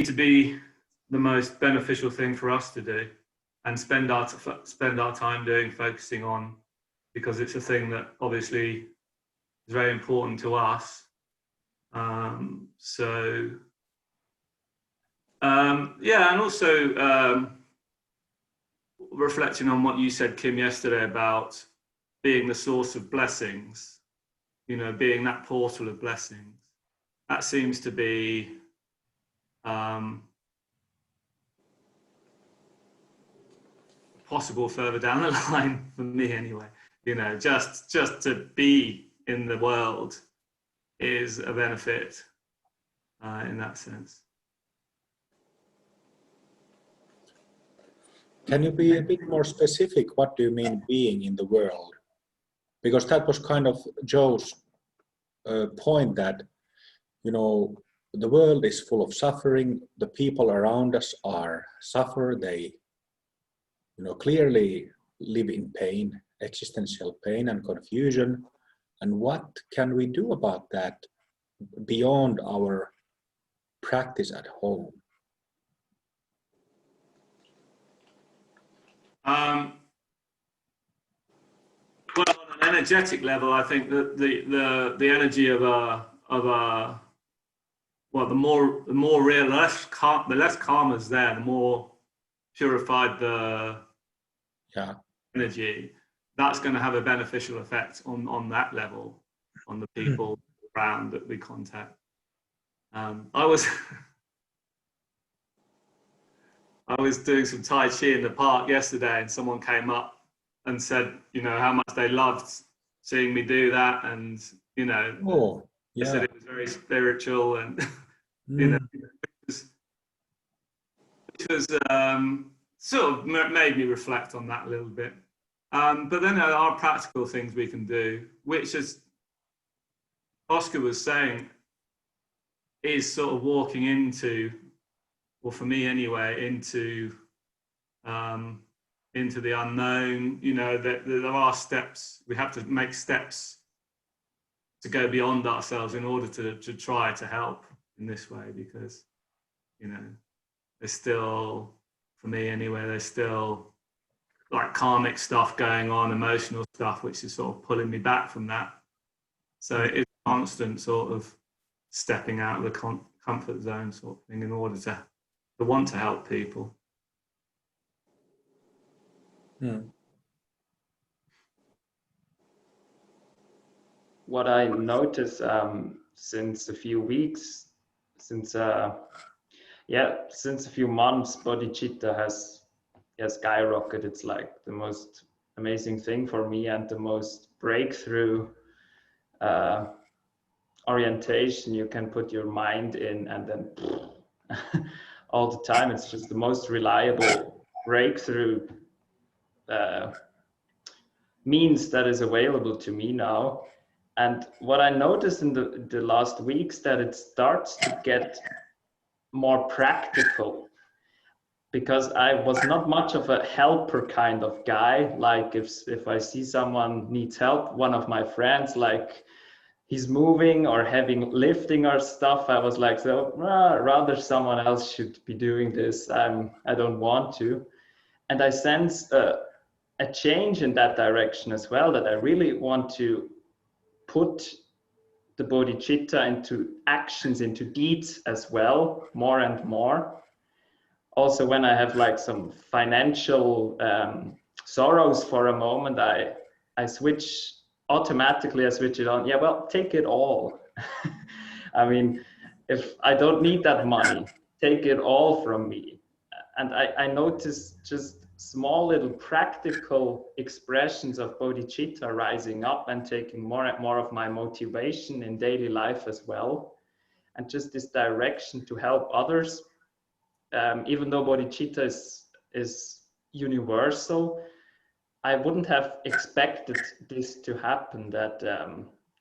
to be the most beneficial thing for us to do and spend our time doing, focusing on, because it's a thing that obviously is very important to us. Yeah, and also reflecting on what you said, Kim, yesterday about being the source of blessings, you know, being that portal of blessings. That seems to be possible further down the line for me anyway. You know, just to be in the world is a benefit in that sense. Can you be a bit more specific? What do you mean being in the world? Because that was kind of Joe's point that, you know, the world is full of suffering. The people around us suffer. They, you know, clearly live in pain, existential pain and confusion. And what can we do about that beyond our practice at home? Well, on an energetic level, I think that the energy of a well, the more real, the less karma is there, the more purified the energy. That's going to have a beneficial effect on that level, on the people around that we contact. I was doing some Tai Chi in the park yesterday, and someone came up and said, you know, how much they loved seeing me do that, and you know, they said it was very spiritual, and you know, which was sort of made me reflect on that a little bit. But then there are practical things we can do, which, as Oscar was saying, is sort of walking into, or for me anyway, into the unknown. You know, that there are steps. We have to make steps to go beyond ourselves in order to try to help in this way, because, you know, there's still, for me anyway, there's still like karmic stuff going on, emotional stuff, which is sort of pulling me back from that. So it is a constant sort of stepping out of the comfort zone sort of thing in order to want to help people. What I notice since a few weeks, since a few months, Bodhicitta has skyrocketed. It's like the most amazing thing for me, and the most breakthrough orientation you can put your mind in, and then all the time it's just the most reliable breakthrough means that is available to me now. And what I noticed in the last weeks, that it starts to get more practical, because I was not much of a helper kind of guy. Like if I see someone needs help, one of my friends, like he's moving or lifting or stuff, I was like, so rather someone else should be doing this. I don't want to. And I sense a change in that direction as well, that I really want to put the bodhicitta into actions, into deeds as well, more and more. Also, when I have like some financial sorrows for a moment, I automatically switch it on. Yeah, well, take it all. I mean, if I don't need that money, take it all from me. And I noticed just small little practical expressions of bodhicitta rising up and taking more and more of my motivation in daily life as well. And just this direction to help others. Even though bodhicitta is universal, I wouldn't have expected this to happen, that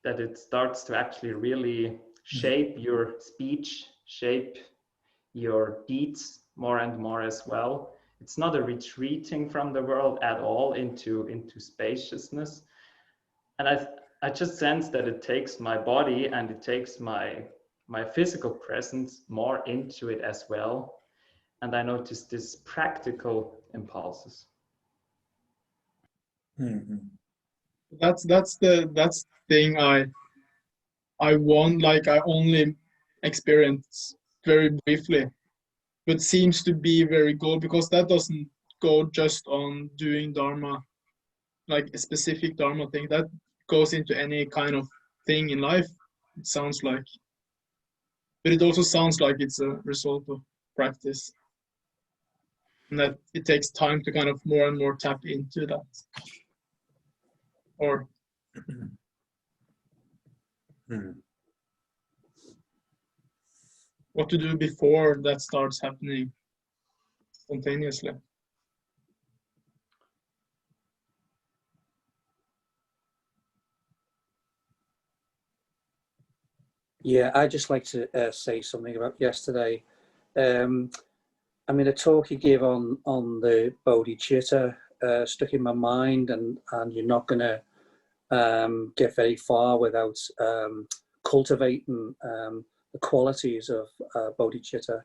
it starts to actually really shape your speech, shape your deeds more and more as well. It's not a retreating from the world at all into spaciousness. And I just sense that it takes my body and it takes my my physical presence more into it as well. And I noticed this practical impulses. Mm-hmm. That's the thing I want, like I only experienced very briefly, but seems to be very good, because that doesn't go just on doing Dharma, like a specific Dharma thing. That goes into any kind of thing in life, it sounds like. But it also sounds like it's a result of practice, and that it takes time to kind of more and more tap into that. Or what to do before that starts happening spontaneously. Yeah, I'd just like to say something about yesterday. I mean, a talk you gave on the Bodhicitta stuck in my mind, and you're not going to get very far without cultivating the qualities of Bodhicitta.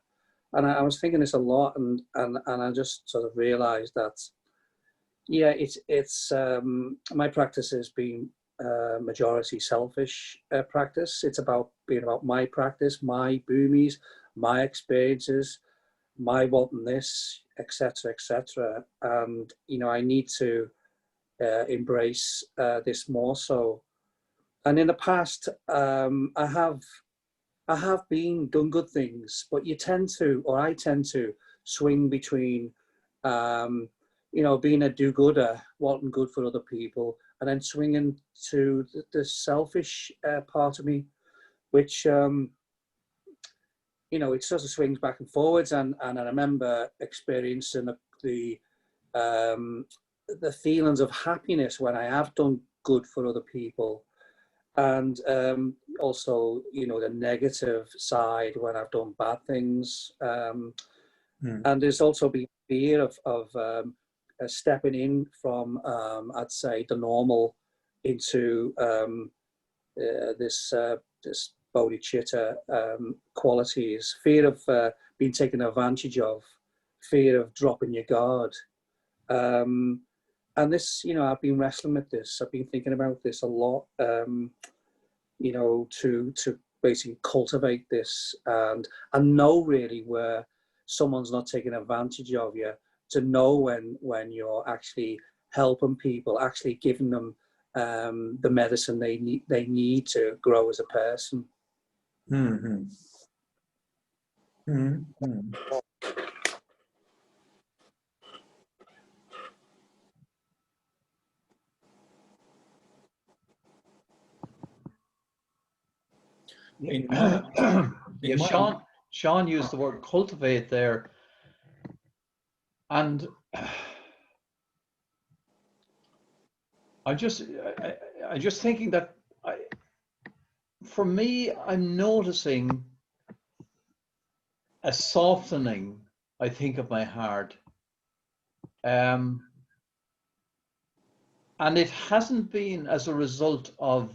And I was thinking this a lot, and I just sort of realized that, yeah, it's my practice has been majority selfish practice. It's about being about my practice, my boomies, my experiences, my wanting this, etc., etc. And you know, I need to embrace this more so. And in the past, I have done good things, but you tend to, or I tend to, swing between, you know, being a do-gooder, wanting good for other people, and then swinging to the selfish part of me, which, you know, it sort of swings back and forwards. And I remember experiencing the feelings of happiness when I have done good for other people. And also, you know, the negative side when I've done bad things. And there's also been fear of stepping in from, I'd say, the normal into this bodhicitta qualities. Fear of being taken advantage of, fear of dropping your guard. And this, you know, I've been wrestling with this. I've been thinking about this a lot, you know, to basically cultivate this and know really where someone's not taking advantage of you, to know when you're actually helping people, actually giving them the medicine they need to grow as a person. Mm-hmm. Mm-hmm. Yeah, Sean used the word cultivate there, and I'm just thinking that for me, I'm noticing a softening, I think, of my heart, and it hasn't been as a result of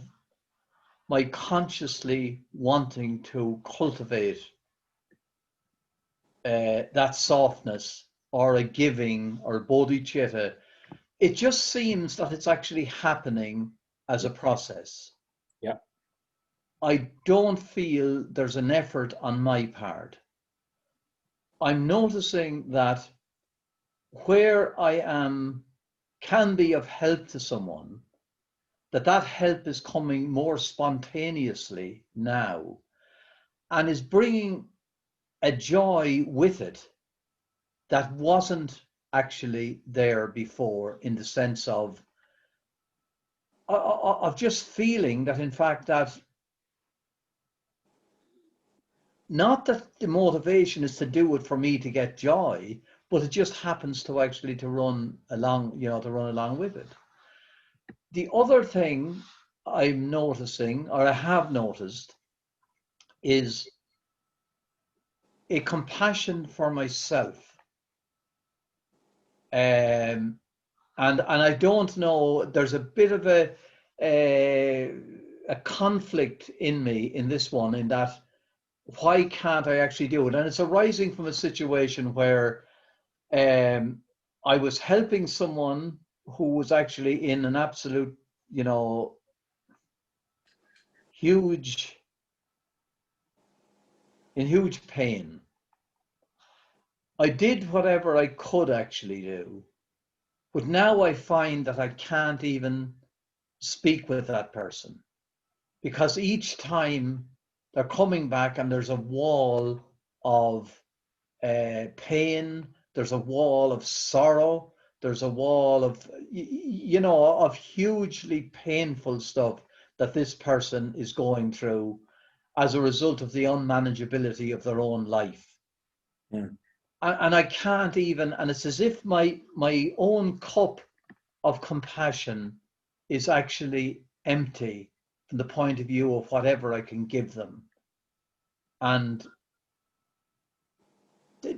my consciously wanting to cultivate that softness or a giving or bodhicitta. It just seems that it's actually happening as a process. Yeah. I don't feel there's an effort on my part. I'm noticing that where I can be of help to someone, that help is coming more spontaneously now and is bringing a joy with it that wasn't actually there before, in the sense of just feeling that, in fact, that not that the motivation is to do it for me to get joy, but it just happens to actually to run along with it. The other thing I'm noticing, or I have noticed, is a compassion for myself. And I don't know, there's a bit of a conflict in me in this one, in that why can't I actually do it? And it's arising from a situation where I was helping someone who was actually in an absolute, you know, huge pain. I did whatever I could actually do, but now I find that I can't even speak with that person, because each time they're coming back and there's a wall of pain, there's a wall of sorrow, there's a wall of, you know, of hugely painful stuff that this person is going through as a result of the unmanageability of their own life. Mm. And I can't even, and it's as if my own cup of compassion is actually empty from the point of view of whatever I can give them. And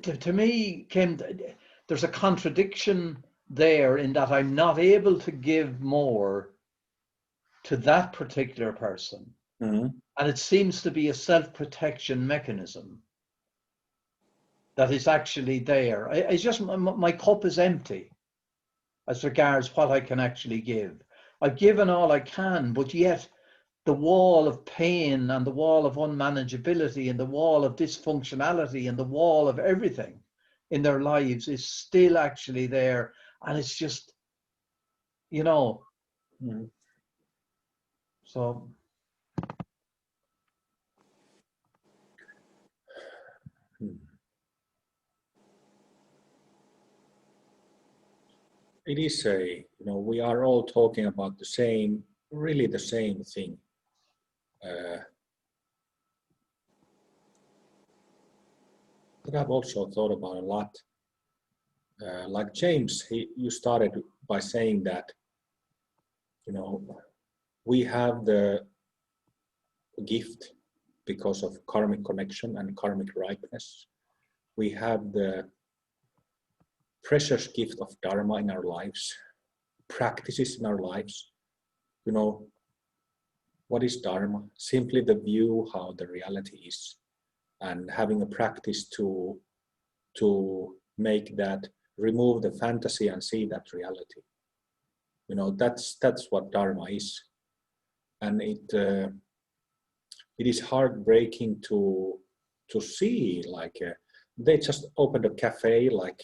to me, there's a contradiction there in that I'm not able to give more to that particular person. Mm-hmm. And it seems to be a self-protection mechanism that is actually there. It's just my cup is empty as regards what I can actually give. I've given all I can, but yet the wall of pain and the wall of unmanageability and the wall of dysfunctionality and the wall of everything in their lives is still actually there. And it's just, you know, so. It is we are all talking about the same, really the same thing. That I've also thought about a lot. Like James, you started by saying that, we have the gift because of karmic connection and karmic ripeness. We have the precious gift of Dharma in our lives, practices in our lives. What is Dharma? Simply the view how the reality is, and having a practice to make that, remove the fantasy and see that reality. That's what Dharma is. And it is heartbreaking to see, like they just opened a cafe like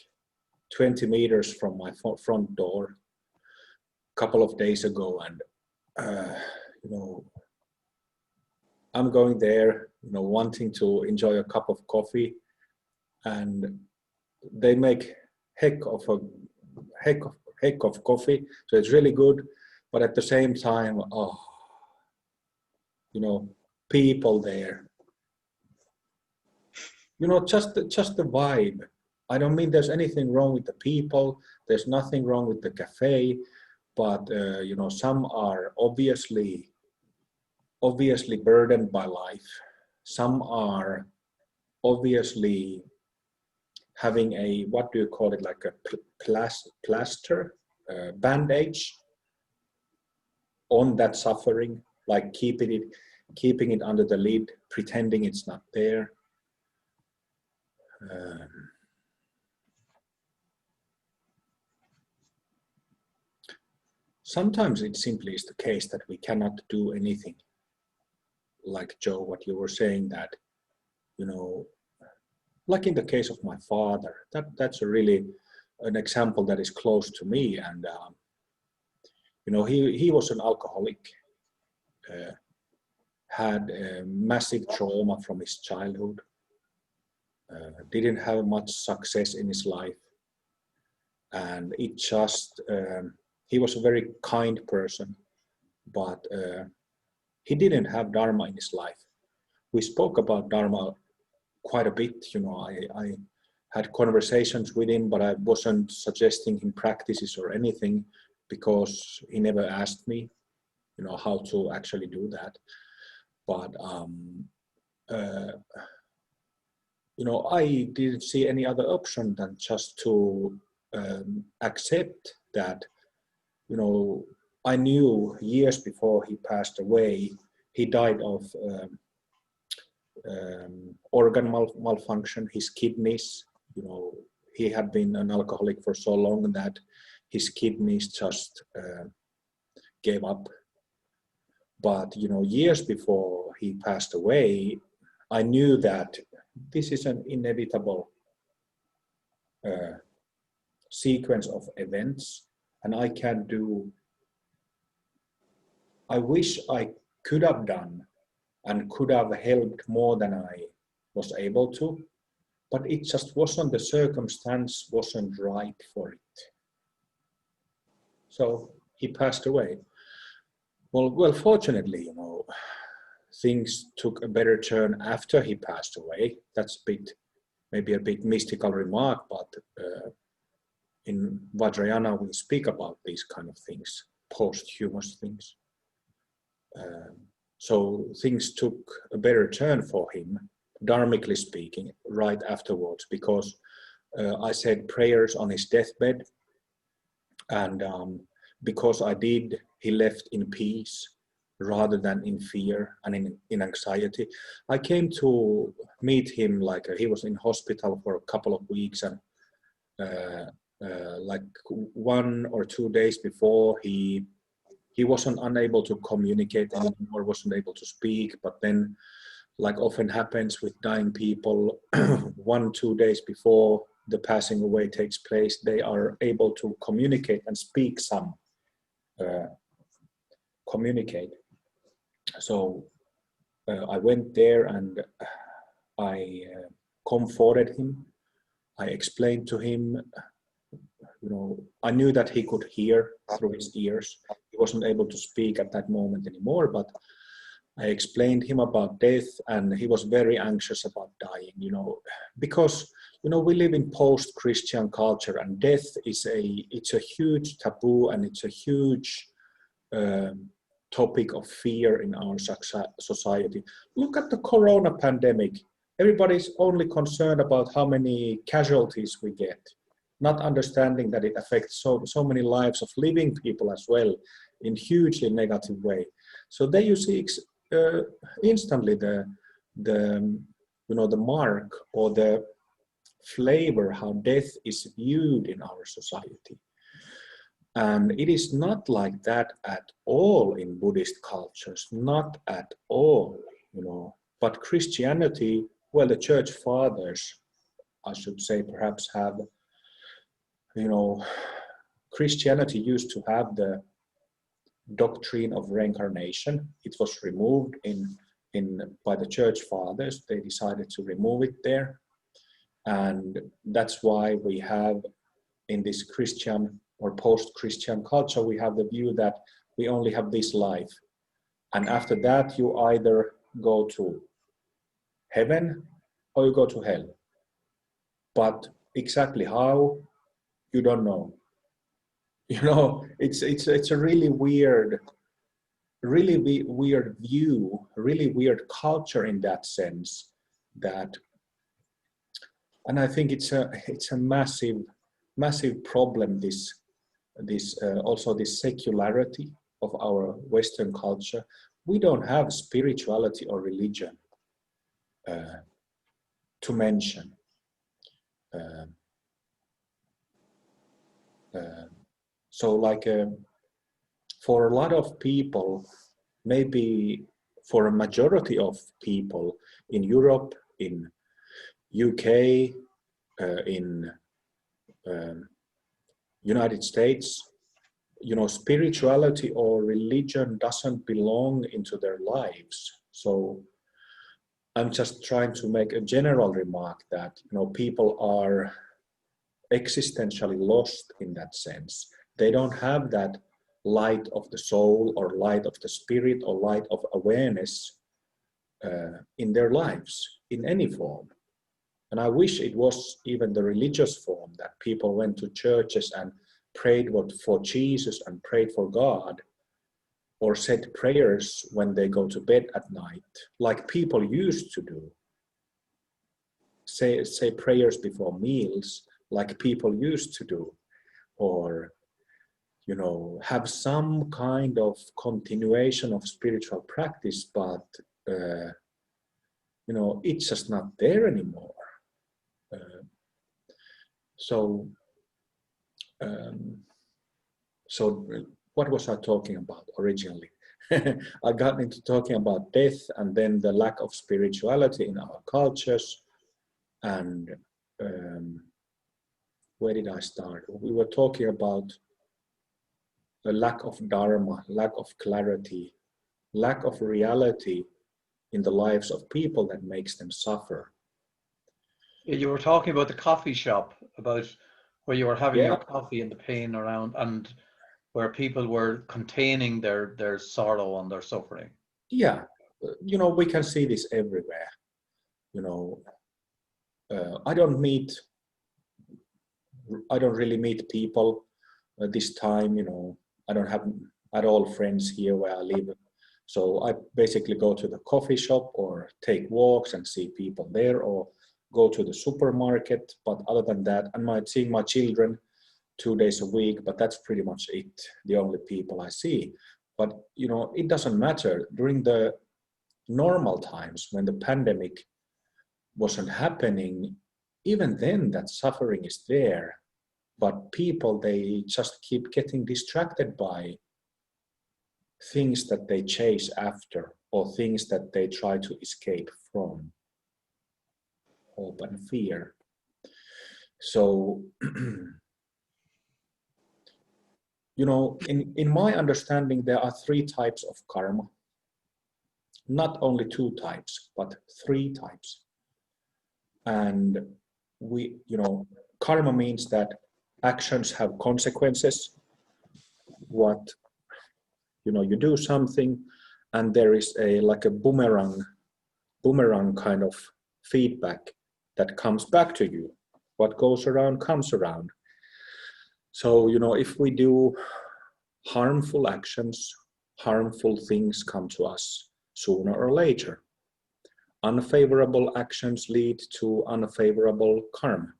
20 meters from my front door a couple of days ago, and I'm going there, wanting to enjoy a cup of coffee, and they make heck of coffee, so it's really good. But at the same time, people there, just the vibe. I don't mean there's anything wrong with the people. There's nothing wrong with the cafe, but some are obviously burdened by life. Some are obviously having a, what do you call it, like a plaster, bandage on that suffering, like keeping it under the lid, pretending it's not there. Sometimes it simply is the case that we cannot do anything. Like Joe, what you were saying, that, like in the case of my father, that's a really an example that is close to me. And, he was an alcoholic, had a massive trauma from his childhood, didn't have much success in his life. And it just, he was a very kind person, but he didn't have Dharma in his life. We spoke about Dharma quite a bit. I had conversations with him, but I wasn't suggesting him practices or anything, because he never asked me, how to actually do that. But I didn't see any other option than just to accept that. I knew years before he passed away, he died of organ malfunction, his kidneys, you know, he had been an alcoholic for so long that his kidneys just gave up. But, you know, years before he passed away, I knew that this is an inevitable sequence of events, and I can do, I wish I could have done and could have helped more than I was able to, but it just wasn't, the circumstance wasn't right for it. So he passed away. Well, fortunately, you know, things took a better turn after he passed away. That's maybe a bit mystical remark, but in Vajrayana we speak about these kind of things, posthumous things. So things took a better turn for him, dharmically speaking, right afterwards, because I said prayers on his deathbed, and because I did, he left in peace rather than in fear and in anxiety. I came to meet him, like he was in hospital for a couple of weeks, and like 1 or 2 days before, he wasn't unable to communicate anymore, wasn't able to speak. But then, like often happens with dying people, 1-2 days before the passing away takes place, they are able to communicate and speak some, communicate. So I went there and I comforted him. I explained to him, you know, I knew that he could hear through his ears. He wasn't able to speak at that moment anymore, but I explained him about death, and he was very anxious about dying, you know, because, you know, we live in post-Christian culture, and death is it's a huge taboo, and it's a huge topic of fear in our society. Look at the corona pandemic. Everybody's only concerned about how many casualties we get, not understanding that it affects so many lives of living people as well in hugely negative way. So there you see instantly the you know, the mark or the flavor how death is viewed in our society. And it is not like that at all in Buddhist cultures, not at all, you know. But Christianity, well, the church fathers, I should say, perhaps have, you know, Christianity used to have the doctrine of reincarnation. It was removed by the church fathers. They decided to remove it there. And that's why we have in this Christian or post-Christian culture, we have the view that we only have this life. And after that, you either go to heaven or you go to hell. But exactly how, you don't know. You know, it's a really weird view, really weird culture in that sense. That, and I think it's a massive problem. This also this secularity of our Western culture. We don't have spirituality or religion to mention. So like for a lot of people, maybe for a majority of people in Europe, in UK, in United States, you know, spirituality or religion doesn't belong into their lives. So I'm just trying to make a general remark that, you know, people are existentially lost in that sense. They don't have that light of the soul or light of the spirit or light of awareness in their lives in any form. And I wish it was even the religious form, that people went to churches and prayed for Jesus and prayed for God, or said prayers when they go to bed at night, like people used to do. Say prayers before meals, like people used to do, or, you know, have some kind of continuation of spiritual practice, but you know, it's just not there anymore. So what was I talking about originally? I got into talking about death and then the lack of spirituality in our cultures. And where did I start? We were talking about the lack of dharma, lack of clarity, lack of reality in the lives of people that makes them suffer. You were talking about the coffee shop, about where you were having Yeah. your coffee and the pain around, and where people were containing their sorrow and their suffering. Yeah, you know, we can see this everywhere. You know, I don't really meet people this time. You know, I don't have at all friends here where I live. So I basically go to the coffee shop or take walks and see people there, or go to the supermarket. But other than that, I might see my children 2 days a week, but that's pretty much it, the only people I see. But, you know, it doesn't matter. During the normal times when the pandemic wasn't happening, even then that suffering is there. But people, they just keep getting distracted by things that they chase after or things that they try to escape from. Hope and fear. So, you know, in my understanding, there are 3 types of karma. Not only 2 types, but 3 types. And we, you know, karma means that actions have consequences. What, you know, you do something and there is like a boomerang kind of feedback that comes back to you. What goes around comes around. So, you know, if we do harmful actions, harmful things come to us sooner or later. Unfavorable actions lead to unfavorable karma.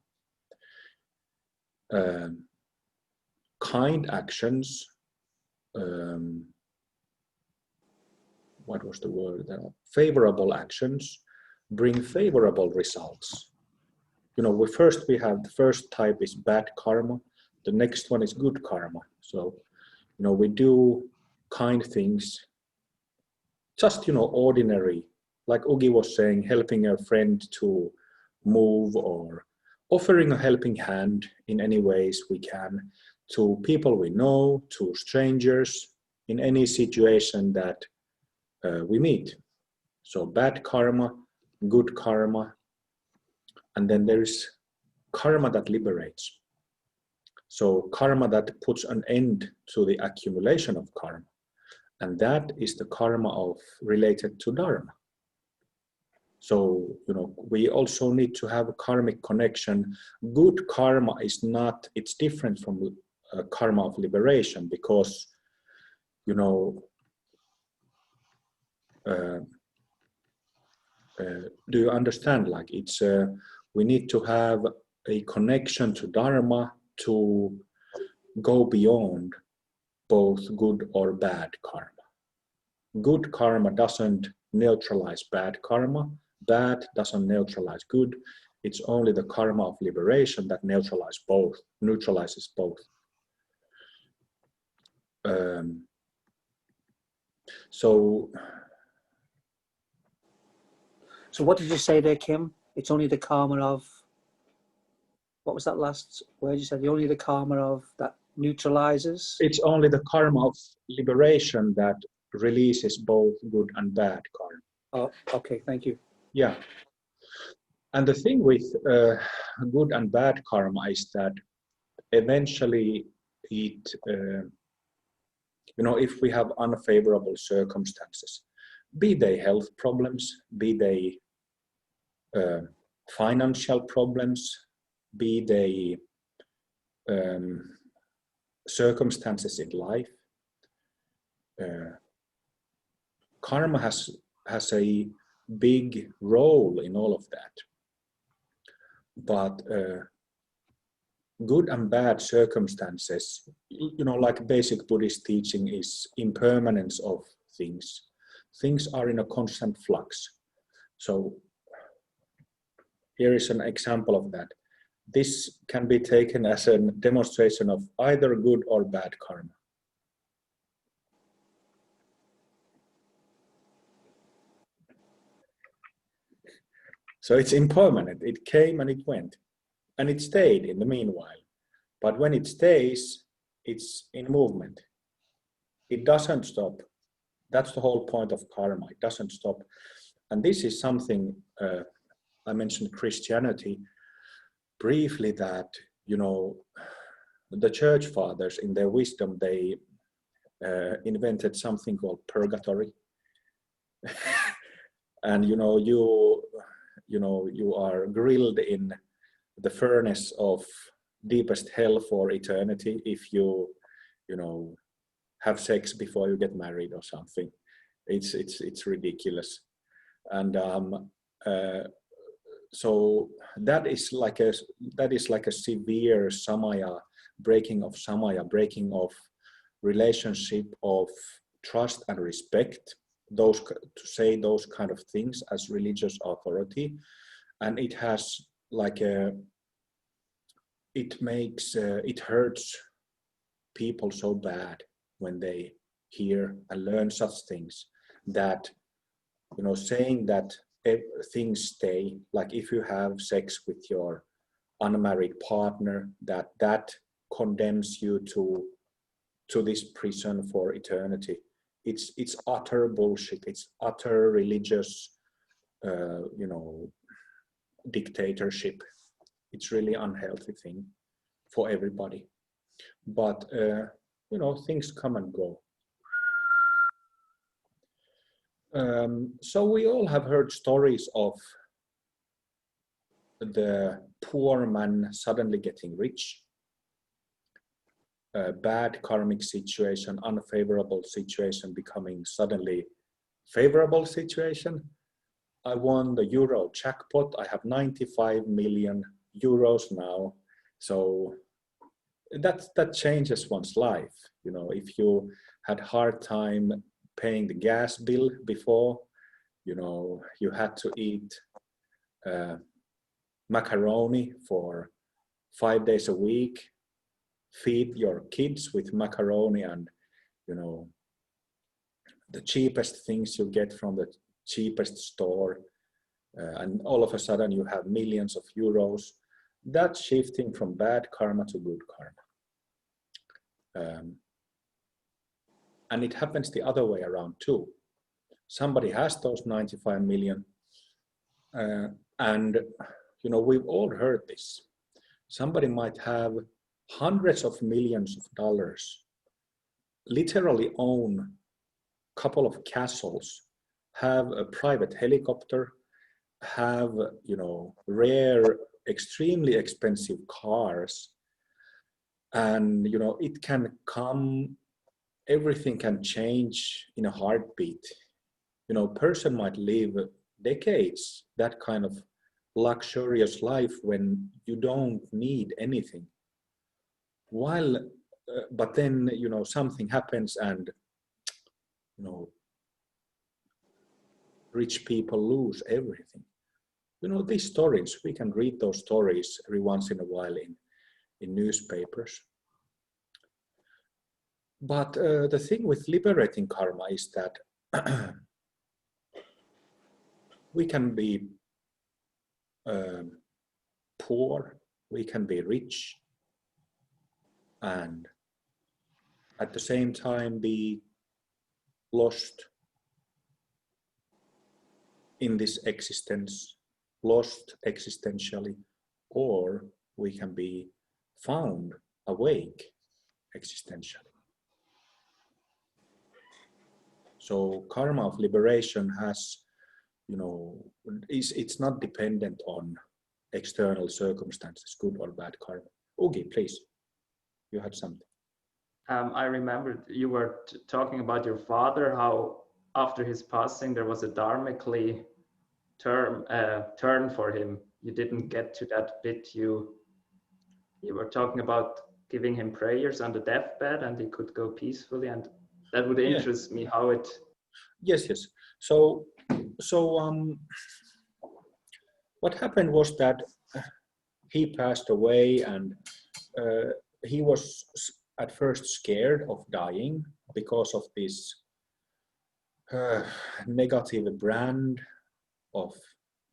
Kind actions, what was the word? Favorable actions bring favorable results. You know, we have the first type is bad karma. The next one is good karma. So, you know, we do kind things, just, you know, ordinary, like Ugi was saying, helping a friend to move or offering a helping hand in any ways we can to people we know, to strangers, in any situation that we meet. So bad karma, good karma, and then there is karma that liberates. So karma that puts an end to the accumulation of karma. And that is the karma related to Dharma. So, you know, we also need to have a karmic connection. Good karma is not, it's different from karma of liberation, because, you know, do you understand? Like, it's we need to have a connection to Dharma to go beyond both good or bad karma. Good karma doesn't neutralize bad karma. Bad doesn't neutralize good. It's only the karma of liberation that neutralizes both. So what did you say there, Kim? It's only the karma of, what was that last word you said? Only the karma of that neutralizes? It's only the karma of liberation that releases both good and bad karma. Oh, okay, thank you. Yeah. And the thing with good and bad karma is that eventually it, you know, if we have unfavorable circumstances, be they health problems, be they financial problems, be they circumstances in life, karma has a big role in all of that. But good and bad circumstances, you know, like basic Buddhist teaching is impermanence of things. Things are in a constant flux. So here is an example of that. This can be taken as a demonstration of either good or bad karma. So it's impermanent. It came and it went, and it stayed in the meanwhile. But when it stays, it's in movement. It doesn't stop. That's the whole point of karma. It doesn't stop. And this is something, I mentioned Christianity briefly, that, you know, the church fathers in their wisdom, they invented something called purgatory. And, you know, you are grilled in the furnace of deepest hell for eternity if you know, have sex before you get married or something. It's ridiculous. And so that is like a severe samaya, breaking of relationship of trust and respect, those to say those kind of things as religious authority. And it has like it hurts people so bad when they hear and learn such things, that, you know, saying that things stay, like if you have sex with your unmarried partner, that condemns you to this prison for eternity. It's utter bullshit. It's utter religious, you know, dictatorship. It's really unhealthy thing for everybody. But you know, things come and go. So we all have heard stories of the poor man suddenly getting rich, a bad karmic situation, unfavorable situation becoming suddenly favorable situation. I won the Euro jackpot. I have 95 million euros now. So that changes one's life. You know, if you had hard time paying the gas bill before, you know, you had to eat macaroni for 5 days a week, feed your kids with macaroni and, you know, the cheapest things you get from the cheapest store, and all of a sudden you have millions of euros. That's shifting from bad karma to good karma. And it happens the other way around too. Somebody has those 95 million, and, you know, we've all heard this. Somebody might have hundreds of millions of dollars, literally own a couple of castles, have a private helicopter, have, you know, rare, extremely expensive cars, and, you know, it can come, everything can change in a heartbeat. You know, person might live decades that kind of luxurious life when you don't need anything. While, but then, you know, something happens and, you know, rich people lose everything. You know, these stories, we can read those stories every once in a while in newspapers. But the thing with liberating karma is that we can be poor, we can be rich, and at the same time be lost in this existence, lost existentially, or we can be found awake existentially. So karma of liberation has, you know, it's not dependent on external circumstances, good or bad karma. Ugi, please, you had something. I remembered you were talking about your father, how after his passing there was a dharmically turn for him. You didn't get to that bit. You were talking about giving him prayers on the deathbed and he could go peacefully, and that would interest me how it. Yes. So what happened was that he passed away, and he was at first scared of dying because of this negative brand of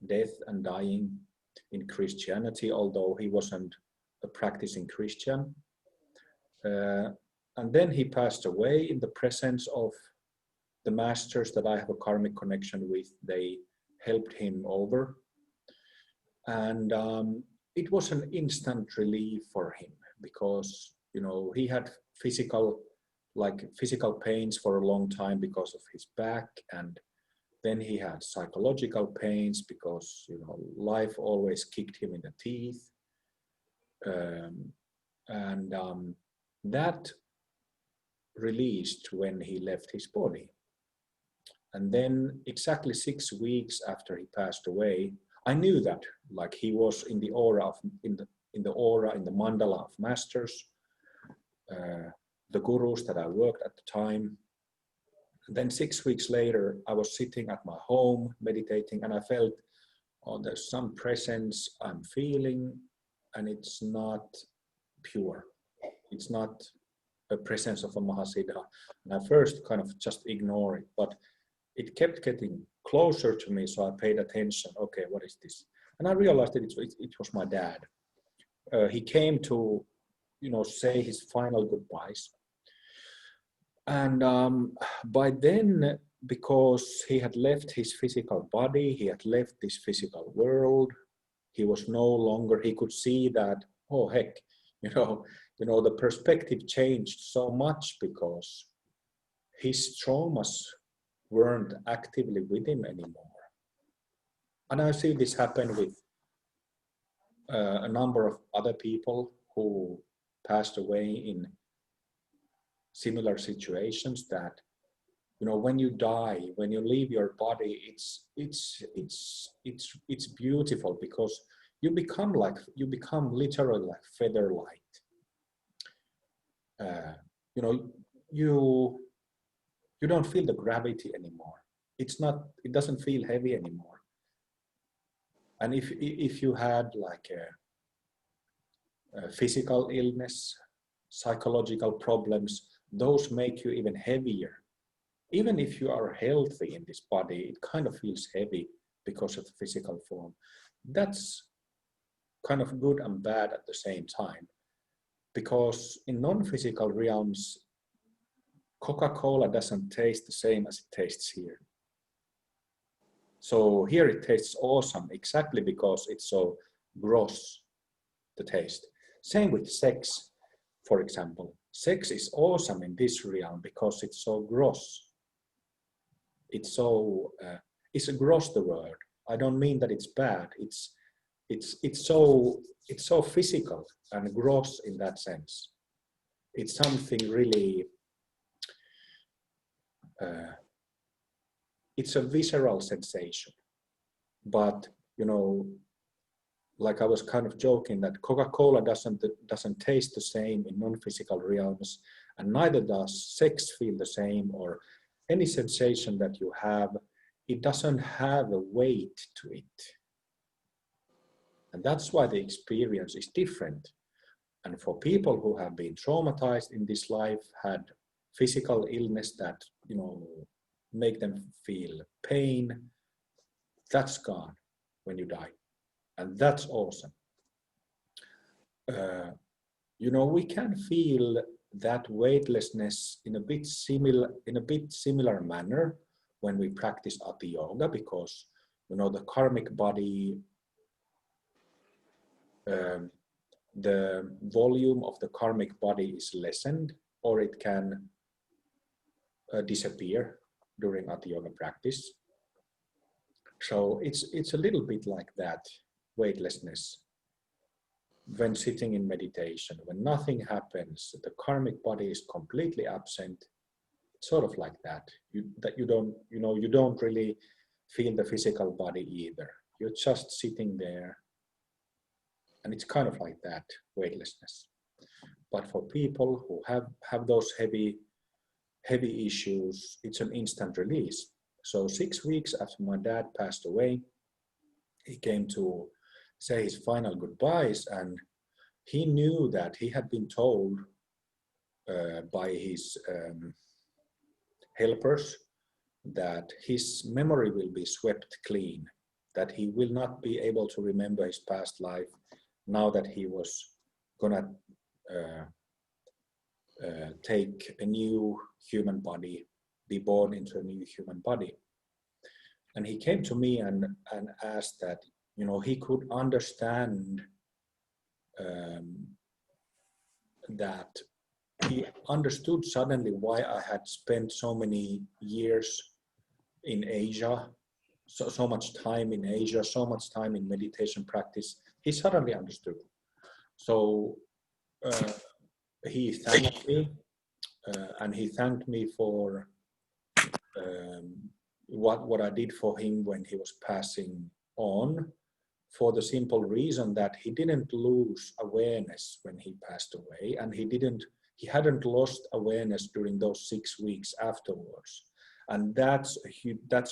death and dying in Christianity, although he wasn't a practicing Christian. And then he passed away in the presence of the masters that I have a karmic connection with. They helped him over. And it was an instant relief for him because, you know, he had physical pains for a long time because of his back, and then he had psychological pains because, you know, life always kicked him in the teeth. That released when he left his body. And then exactly 6 weeks after he passed away, I knew that, like, he was in the aura of, in the mandala of masters, the gurus that I worked at the time. And then 6 weeks later, I was sitting at my home meditating, and I felt, oh, there's some presence I'm feeling, and it's not pure. It's not a presence of a Mahasiddha. And I first kind of just ignore it, but it kept getting closer to me, so I paid attention. Okay, what is this? And I realized that it was my dad. He came to, you know, say his final goodbyes. And by then, because he had left his physical body, he had left this physical world, he was no longer, he could see that, oh heck, you know, the perspective changed so much because his traumas weren't actively with him anymore. And I see this happen with a number of other people who passed away in similar situations, that, you know, when you die, when you leave your body, it's beautiful because you become literally like feather light. You know, you don't feel the gravity anymore. It doesn't feel heavy anymore. And if you had like a physical illness, psychological problems, those make you even heavier. Even if you are healthy in this body, it kind of feels heavy because of the physical form. That's kind of good and bad at the same time, because in non-physical realms, Coca-Cola doesn't taste the same as it tastes here. So here it tastes awesome exactly because it's so gross, the taste. Same with sex, for example. Sex is awesome in this realm because it's so gross. It's so, it's a gross, the word. I don't mean that it's bad. It's so physical and gross in that sense. It's something really, it's a visceral sensation. But, you know, like I was kind of joking that Coca-Cola doesn't taste the same in non-physical realms, and neither does sex feel the same, or any sensation that you have. It doesn't have a weight to it. And that's why the experience is different. And for people who have been traumatized in this life, had physical illness that, you know, make them feel pain, that's gone when you die. And that's awesome. You know, we can feel that weightlessness in a bit similar manner when we practice Ati Yoga, because, you know, the karmic body, the volume of the karmic body is lessened, or it can disappear during Ati Yoga practice. So it's a little bit like that, weightlessness. When sitting in meditation, when nothing happens, the karmic body is completely absent. It's sort of like that. You don't really feel the physical body either. You're just sitting there, and it's kind of like that, weightlessness. But for people who have those heavy issues, it's an instant release. So 6 weeks after my dad passed away, he came to say his final goodbyes, and he knew that he had been told by his helpers that his memory will be swept clean, that he will not be able to remember his past life now that he was gonna take a new human body, be born into a new human body. And he came to me and asked that, you know, he could understand that he understood suddenly why I had spent so many years in Asia, so much time in Asia, so much time in meditation practice. He suddenly understood. So he thanked me, and he thanked me for what I did for him when he was passing on, for the simple reason that he didn't lose awareness when he passed away, and he hadn't lost awareness during those 6 weeks afterwards. And that's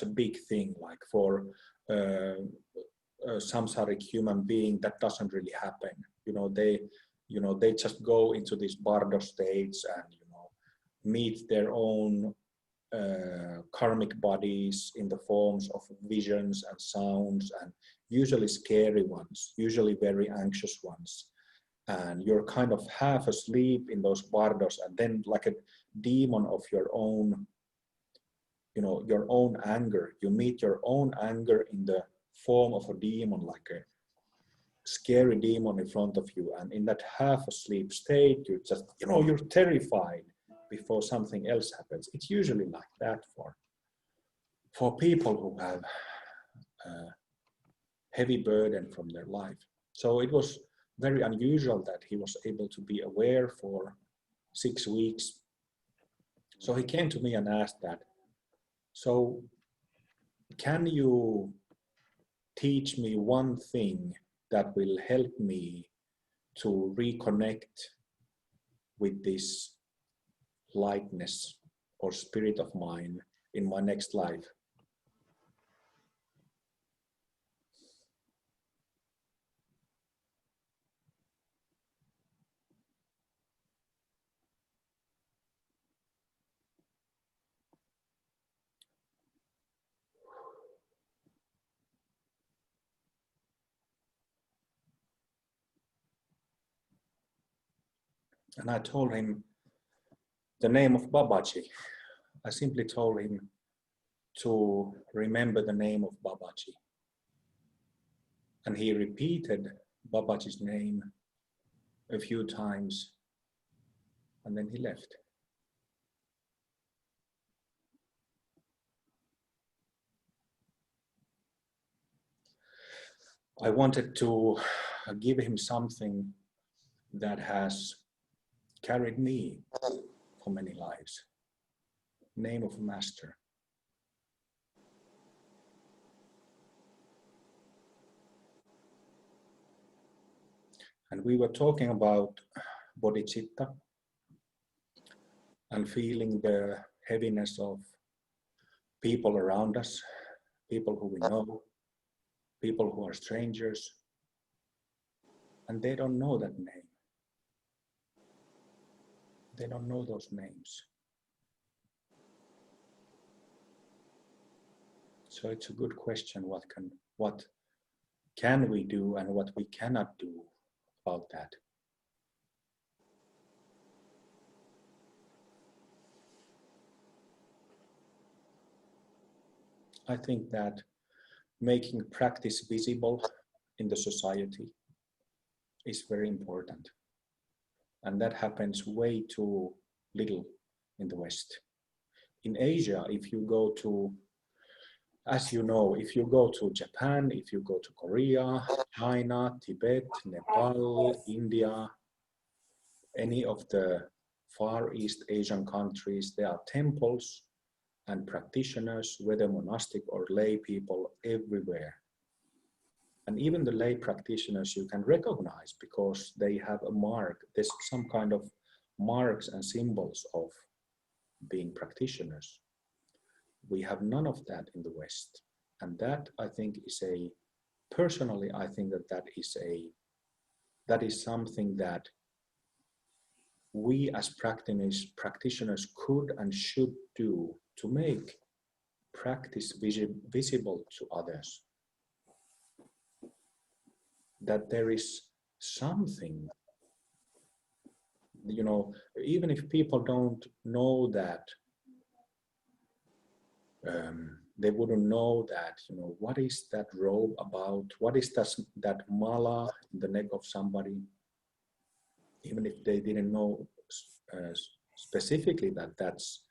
a big thing, like for a samsaric human being, that doesn't really happen. They just go into these bardo states and meet their own karmic bodies in the forms of visions and sounds, and usually scary ones, usually very anxious ones. And you're kind of half asleep in those bardos, and then like a demon of your own, your own anger, you meet your own anger in the form of a demon, like a scary demon in front of you. And in that half asleep state, you just, you're terrified before something else happens. It's usually like that for people who have a heavy burden from their life. So it was very unusual that he was able to be aware for 6 weeks. So he came to me and asked that, so can you teach me one thing that will help me to reconnect with this lightness or spirit of mine in my next life? And I told him the name of Babaji. I simply told him to remember the name of Babaji. And he repeated Babaji's name a few times, and then he left. I wanted to give him something that has carried me for many lives. Name of a master. And we were talking about Bodhicitta and feeling the heaviness of people around us, people who we know, people who are strangers, and they don't know that name. They don't know those names. So it's a good question, what can we do and what we cannot do about that. I think that making practice visible in the society is very important. And that happens way too little in the West. In Asia, if you go to, as you know, if you go to Japan, if you go to Korea, China, Tibet, Nepal, India, any of the Far East Asian countries, there are temples and practitioners, whether monastic or lay people, everywhere. And even the lay practitioners you can recognize because they have a mark. There's some kind of marks and symbols of being practitioners. We have none of that in the West. And that, I think, is a personally, I think that is something that we as practitioners could and should do to make practice visible to others. That there is something, you know, even if people don't know that, they wouldn't know that, you know, what is that robe about? What is that mala in the neck of somebody? Even if they didn't know specifically that that's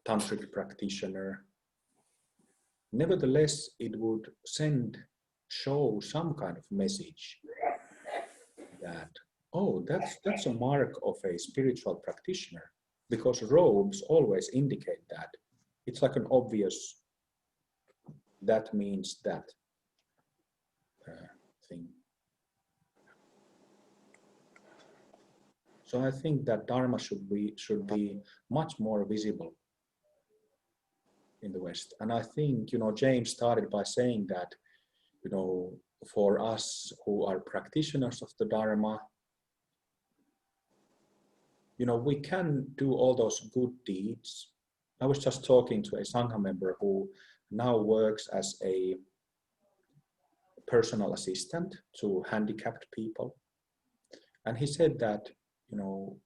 tantric practitioner, nevertheless, it would show some kind of message that, oh, that's a mark of a spiritual practitioner, because robes always indicate that. It's like an obvious, that means that thing. So I think that Dharma should be much more visible in the West. And I think, you know, James started by saying that, you know, for us who are practitioners of the Dharma, you know, we can do all those good deeds. I was just talking to a Sangha member who now works as a personal assistant to handicapped people. And he said that, you know,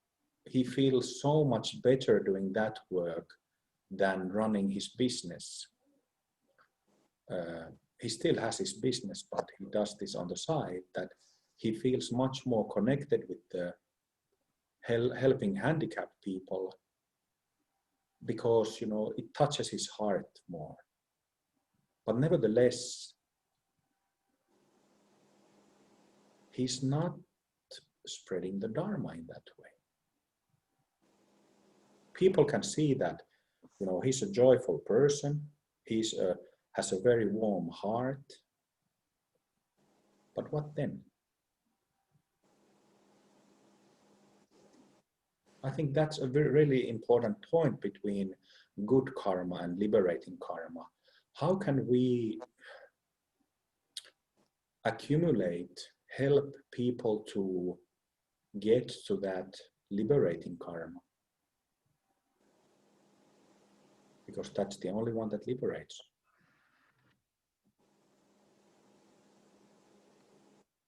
he feels so much better doing that work than running his business. He still has his business, but he does this on the side, that he feels much more connected with the helping handicapped people, because, you know, it touches his heart more. But nevertheless, he's not spreading the Dharma in that way. People can see that, you know, he's a joyful person, has a very warm heart. But what then? I think that's a really important point between good karma and liberating karma. How can we help people to get to that liberating karma? Because that's the only one that liberates.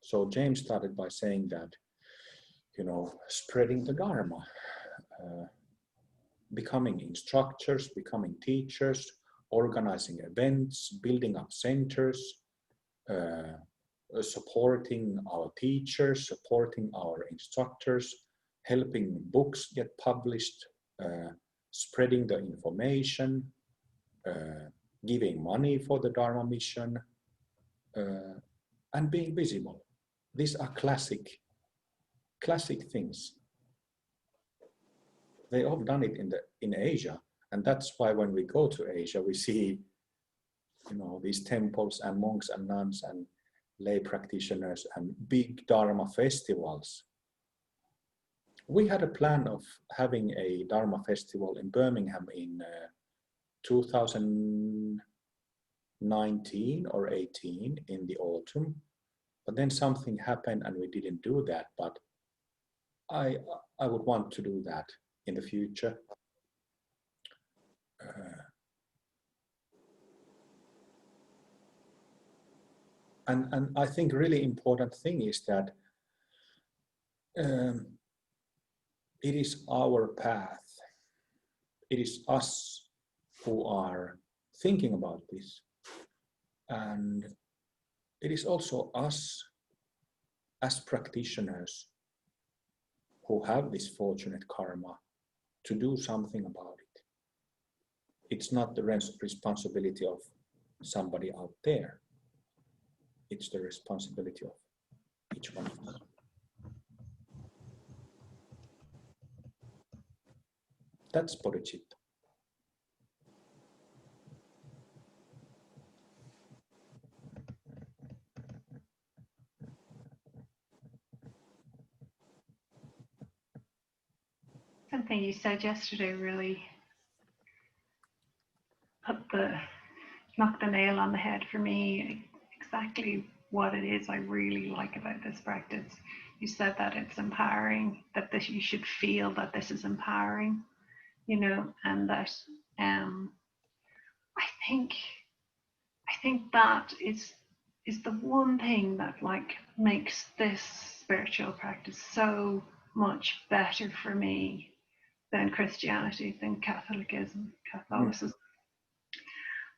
So James started by saying that, you know, spreading the Dharma, becoming instructors, becoming teachers, organizing events, building up centers, supporting our teachers, supporting our instructors, helping books get published, spreading the information, giving money for the Dharma mission, and being visible. These are classic things. They all done it in Asia, and that's why when we go to Asia, we see, you know, these temples and monks and nuns and lay practitioners and big Dharma festivals. We had a plan of having a Dharma festival in Birmingham in 2019 or 18 in the autumn, but then something happened and we didn't do that. But I would want to do that in the future. And I think really important thing is that it is our path. It is us who are thinking about this. And it is also us as practitioners who have this fortunate karma to do something about it. It's not the responsibility of somebody out there. It's the responsibility of each one of us. That's Bodhicitta. Something you said yesterday really knocked the nail on the head for me. exactly what it is I really like about this practice. You said that it's empowering, that this, you should feel that this is empowering, you know, and that I think that is the one thing that like makes this spiritual practice so much better for me than Christianity, than Catholicism.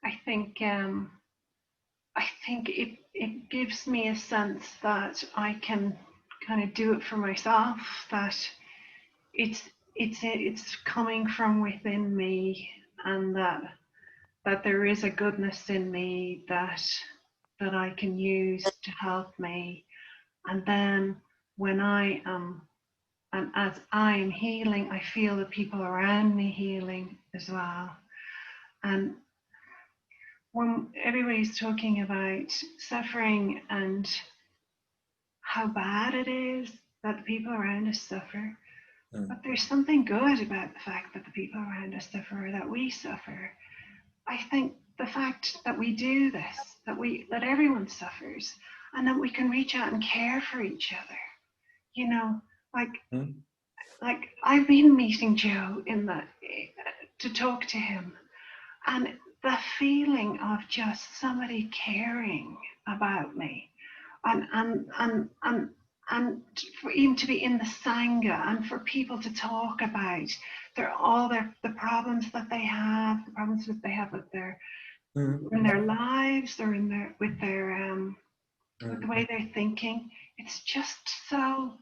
I think it gives me a sense that I can kind of do it for myself, that it's coming from within me, and that there is a goodness in me that I can use to help me. And then when I am, and as I am healing, I feel the people around me healing as well. And when everybody's talking about suffering and how bad it is that the people around us suffer, but there's something good about the fact that the people around us suffer, or that we suffer. I think the fact that we do this, that everyone suffers, and that we can reach out and care for each other, you know, like I've been meeting Joe to talk to him, and the feeling of just somebody caring about me, and for even to be in the Sangha, and for people to talk about the problems that they have, the problems that they have with their in their lives, or with the way they're thinking. It's just so,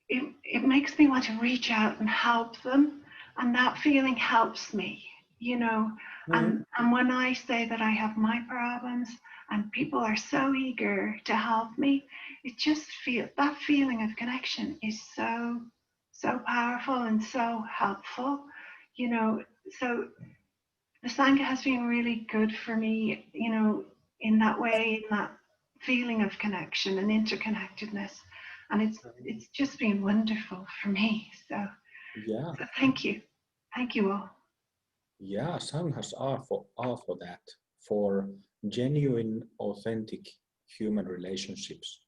it makes me want to reach out and help them, and that feeling helps me, you know. And when I say that I have my problems and people are so eager to help me, it just that feeling of connection is so powerful and so helpful, you know. So the Sangha has been really good for me, you know, in that way, in that feeling of connection and interconnectedness. And it's just been wonderful for me. So thank you. Thank you all. Yeah, Sanghas are for that, for genuine, authentic human relationships.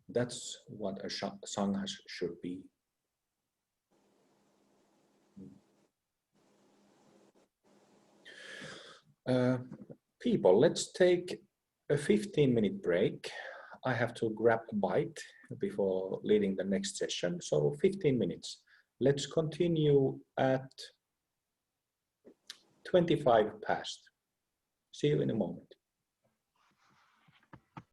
That's what a Sangha should be. People, let's take a 15-minute break. I have to grab a bite before leading the next session, so 15 minutes. Let's continue at 25 past. See you in a moment.